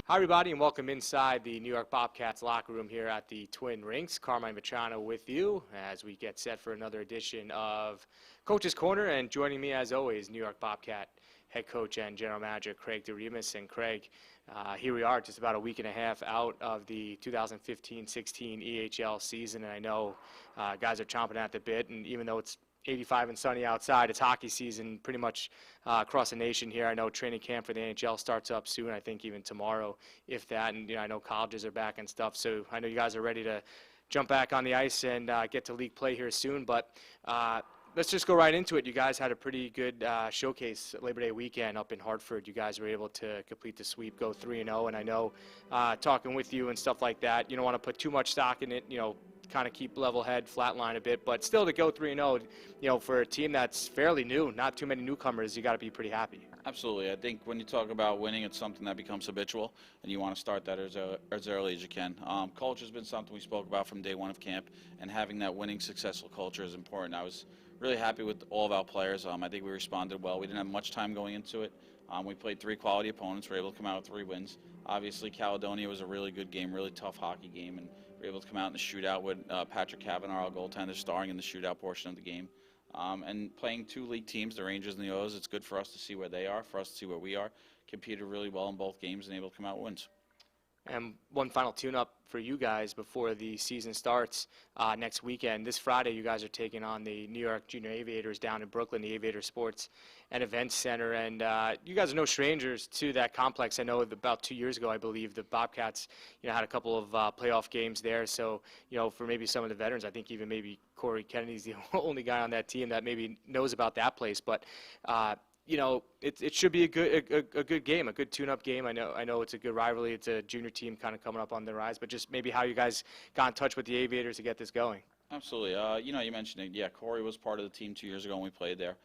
Hi, everybody, and welcome inside the New York Bobcats locker room here at the Twin Rinks. Carmine Vachano with you as we get set for another edition of Coach's Corner. And joining me, as always, New York Bobcat head coach and general manager Craig DeRemus. And Craig, here we are, just about a week and a half out of the 2015-16 EHL season. And I know guys are chomping at the bit, and even though it's 85 and sunny outside, it's hockey season pretty much across the nation here. I know training camp for the NHL starts up soon, I think even tomorrow, if that. And I know colleges are back and stuff, so I know you guys are ready to jump back on the ice and get to league play here soon. But let's just go right into it. You guys had a pretty good showcase Labor Day weekend up in Hartford. You guys were able to complete the sweep, go 3-0, and I know talking with you and stuff like that, you don't want to put too much stock in it, kind of keep level head, flatline a bit, but still to go 3-0, for a team that's fairly new, not too many newcomers, you got to be pretty happy. Absolutely. I think when you talk about winning, it's something that becomes habitual, and you want to start that as early as you can. Culture has been something we spoke about from day one of camp, and having that winning, successful culture is important. I was really happy with all of our players. I think we responded well. We didn't have much time going into it. We played 3 quality opponents. We were able to come out with 3 wins. Obviously, Caledonia was a really good game, really tough hockey game, and we were able to come out in the shootout with Patrick Kavanaugh, our goaltender, starring in the shootout portion of the game. And playing 2 league teams, the Rangers and the Oilers, it's good for us to see where they are, for us to see where we are. Competed really well in both games and able to come out with wins. And one final tune-up for you guys before the season starts next weekend. This Friday, you guys are taking on the New York Junior Aviators down in Brooklyn, the Aviator Sports and Events Center. And you guys are no strangers to that complex. I know about 2 years ago, I believe, the Bobcats, had a couple of playoff games there. So, for maybe some of the veterans, I think even maybe Corey Kennedy's the only guy on that team that maybe knows about that place. But it should be a good game, a good tune-up game. I know it's a good rivalry. It's a junior team kind of coming up on the rise, but just maybe how you guys got in touch with the Aviators to get this going. Absolutely. You mentioned it. Yeah, Corey was part of the team 2 years ago when we played there.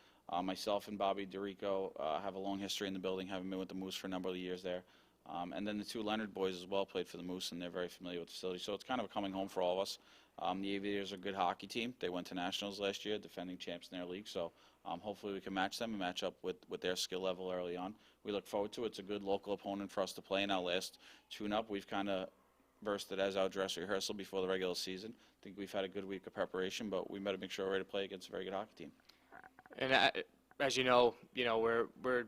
Myself and Bobby DeRico have a long history in the building, having been with the Moose for a number of years there. And then the 2 Leonard boys as well played for the Moose, and they're very familiar with the facility. So it's kind of a coming home for all of us. The Aviators are a good hockey team. They went to nationals last year, defending champs in their league. So hopefully we can match them and match up with their skill level early on. We look forward to it. It's a good local opponent for us to play in our last tune-up. We've kind of versed it as our dress rehearsal before the regular season. I think we've had a good week of preparation, but we better make sure we're ready to play against a very good hockey team. And as you know, we're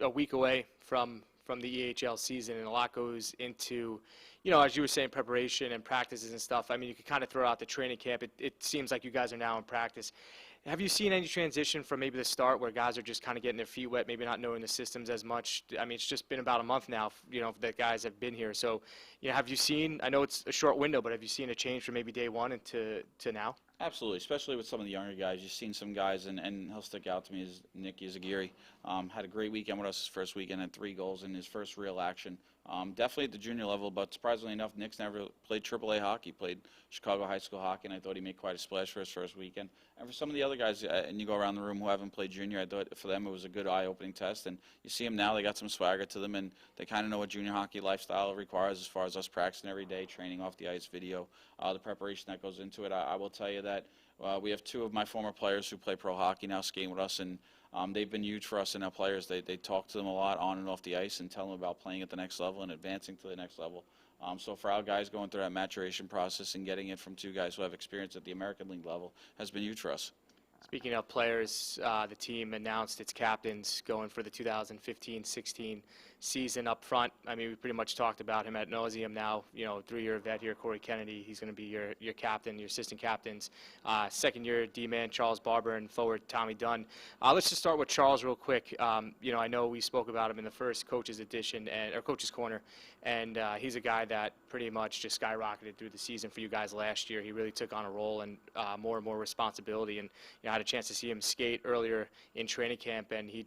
a week away from the EHL season, and a lot goes into, as you were saying, preparation and practices and stuff. I mean, you could kind of throw out the training camp. It seems like you guys are now in practice. Have you seen any transition from maybe the start where guys are just kind of getting their feet wet, maybe not knowing the systems as much? I mean, it's just been about a month now, that guys have been here. So, have you seen, I know it's a short window, but have you seen a change from maybe day one to now? Absolutely, especially with some of the younger guys. You've seen some guys, and he'll stick out to me, is Nick Yazagiri. Had a great weekend with us his first weekend, had 3 goals in his first real action. Definitely at the junior level, but surprisingly enough, Nick's never played AAA hockey, played Chicago high school hockey, and I thought he made quite a splash for his first weekend. And for some of the other guys, and you go around the room who haven't played junior, I thought for them it was a good eye-opening test. And you see them now, they got some swagger to them, and they kind of know what junior hockey lifestyle requires as far as us practicing every day, training off the ice, video, the preparation that goes into it. I will tell you that we have 2 of my former players who play pro hockey now skating with us, and they've been huge for us and our players. They talk to them a lot on and off the ice and tell them about playing at the next level and advancing to the next level. So for our guys going through that maturation process and getting it from 2 guys who have experience at the American League level has been huge for us. Speaking of players, the team announced its captains going for the 2015-16 season up front. I mean, we pretty much talked about him ad nauseum now. 3-year vet here, Corey Kennedy. He's going to be your captain, your assistant captains. Second-year D-man, Charles Barber, and forward, Tommy Dunn. Let's just start with Charles real quick. I know we spoke about him in the first Coach's Edition, or Coach's Corner, and he's a guy that pretty much just skyrocketed through the season for you guys last year. He really took on a role and more and more responsibility, and I had a chance to see him skate earlier in training camp, and he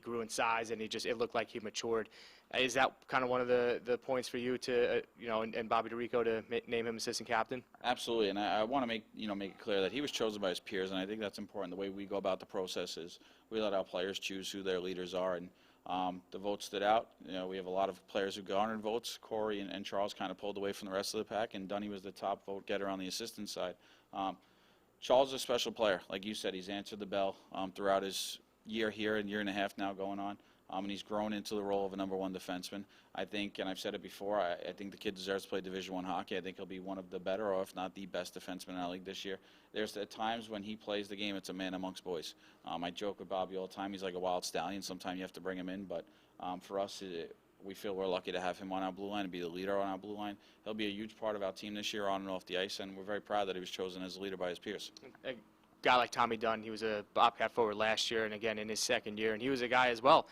grew in size, and it looked like he matured. Is that kind of one of the points for you to, and Bobby DeRico to name him assistant captain? Absolutely, and I want to make it clear that he was chosen by his peers, and I think that's important. The way we go about the process is we let our players choose who their leaders are, and the vote stood out. We have a lot of players who garnered votes. Corey and Charles kind of pulled away from the rest of the pack, and Dunny was the top vote getter on the assistant side. Charles is a special player. Like you said, he's answered the bell throughout his year here and year and a half now going on. and he's grown into the role of a #1 defenseman. I think, and I've said it before, I think the kid deserves to play Division I hockey. I think he'll be one of the better, or if not the best defenseman in our league this year. There's at times when he plays the game, it's a man amongst boys. I joke with Bobby all the time. He's like a wild stallion. Sometimes you have to bring him in, but for us, we feel we're lucky to have him on our blue line and be the leader on our blue line. He'll be a huge part of our team this year on and off the ice, and we're very proud that he was chosen as a leader by his peers. A guy like Tommy Dunn, he was a Bobcat forward last year and again in his second year, and he was a guy as well.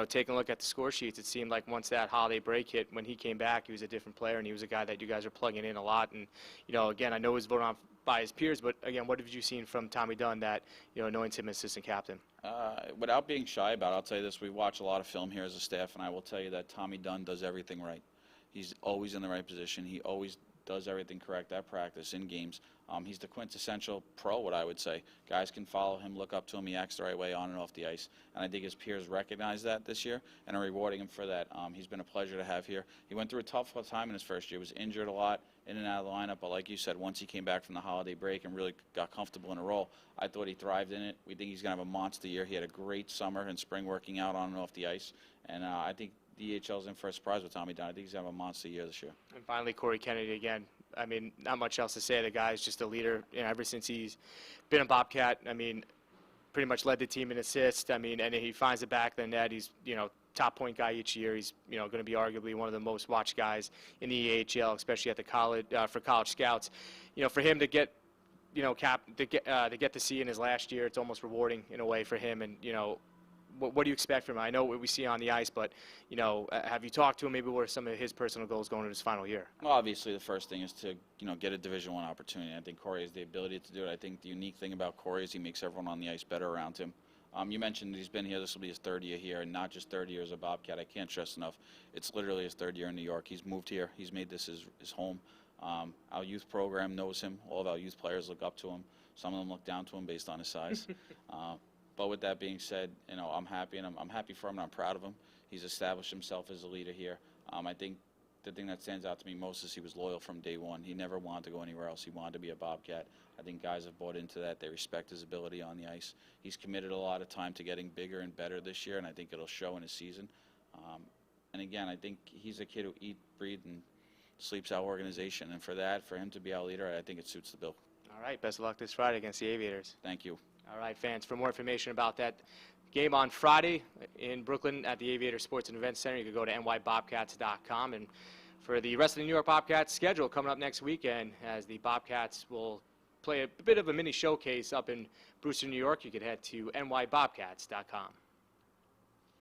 Taking a look at the score sheets, it seemed like once that holiday break hit, when he came back, he was a different player, and he was a guy that you guys are plugging in a lot. And, again, I know he was voted on by his peers, but again, what have you seen from Tommy Dunn that, anoints him assistant captain? Without being shy about it, I'll tell you this, we watch a lot of film here as a staff, and I will tell you that Tommy Dunn does everything right. He's always in the right position. He always does everything correct at practice, in games. He's the quintessential pro, what I would say. Guys can follow him, look up to him. He acts the right way on and off the ice. And I think his peers recognize that this year and are rewarding him for that. He's been a pleasure to have here. He went through a tough time in his first year. He was injured a lot, in and out of the lineup. But like you said, once he came back from the holiday break and really got comfortable in a role, I thought he thrived in it. We think he's going to have a monster year. He had a great summer and spring working out on and off the ice. And I think the EHL's in for a surprise with Tommy Dunn. I think he's going to have a monster year this year. And finally, Corey Kennedy again. I mean, not much else to say. The guy's just a leader. Ever since he's been a Bobcat, I mean, pretty much led the team in assists. I mean, and he finds the back of the net. He's, top point guy each year. He's, going to be arguably one of the most watched guys in the EHL, especially at the college for college scouts. For him to get, to get to see in his last year, it's almost rewarding in a way for him. And what do you expect from him? I know what we see on the ice, but have you talked to him? Maybe what are some of his personal goals going into his final year? Well, obviously the first thing is to get a Division I opportunity. I think Corey has the ability to do it. I think the unique thing about Corey is he makes everyone on the ice better around him. You mentioned he's been here. This will be his third year here, and not just 30 years as a Bobcat. I can't stress enough. It's literally his third year in New York. He's moved here. He's made this his home. Our youth program knows him. All of our youth players look up to him. Some of them look down to him based on his size. But with that being said, I'm happy, and I'm happy for him, and I'm proud of him. He's established himself as a leader here. I think the thing that stands out to me most is he was loyal from day one. He never wanted to go anywhere else. He wanted to be a Bobcat. I think guys have bought into that. They respect his ability on the ice. He's committed a lot of time to getting bigger and better this year, and I think it'll show in his season. And again, I think he's a kid who eats, breathes, and sleeps our organization. And for him to be our leader, I think it suits the bill. All right, best of luck this Friday against the Aviators. Thank you. All right, fans, for more information about that game on Friday in Brooklyn at the Aviator Sports and Events Center, you can go to nybobcats.com. And for the rest of the New York Bobcats schedule coming up next weekend, as the Bobcats will play a bit of a mini showcase up in Brewster, New York, you can head to nybobcats.com.